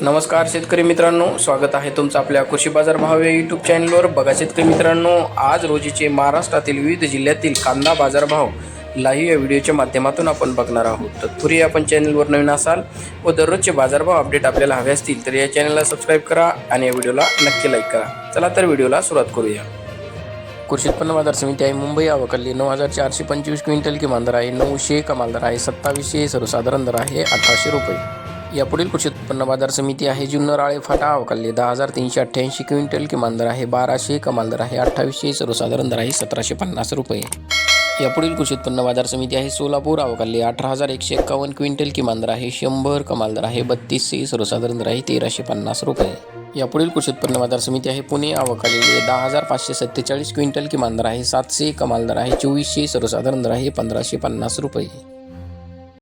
नमस्कार शेतकरी मित्रांनो, स्वागत आहे तुमचं आपल्या कृषी बाजार भाव या यूट्यूब चॅनलवर. बघा शेतकरी मित्रांनो, आज रोजीचे महाराष्ट्रातील विविध जिल्ह्यातील कांदा बाजारभाव लाईव्ह या व्हिडिओच्या माध्यमातून आपण बघणार आहोत. तत्पूर्वी आपण चॅनलवर नवीन असाल व दररोजचे बाजारभाव अपडेट आपल्याला हवे असतील तर या चॅनलला सबस्क्राईब करा आणि या व्हिडिओला नक्की लाईक करा. चला तर व्हिडिओला सुरुवात करूया. कृषी उत्पन्न बाजार समिती आहे मुंबई, आवकल्ली 9425 क्विंटल किमान दर आहे 900, कमाल दर आहे 2700, सर्वसाधारण दर आहे 1800 रुपये. यापुढील कृषी उत्पन्न बाजार समिती आहे जुन्नर आळे फाटा, आवकल्ली 10,388 क्विंटल किमान दर आहे 1200, कमाल दर आहे 2800, सर्वसाधारण दर आहे 1750 रुपये. यापुढील कृषी उत्पन्न बाजार समिती आहे सोलापूर, आवकल्ली 18,151 क्विंटल किमान दर आहे 100, कमाल दर आहे 3200, सर्वसाधारण दर आहे 1350 रुपये. यापुढील कृषी उत्पन्न बाजार समिती आहे पुणे, आवकल्ली 10,547 क्विंटल किमान दर आहे 700, कमाल दर आहे 2400, सर्वसाधारण दर आहे 1550 रुपये.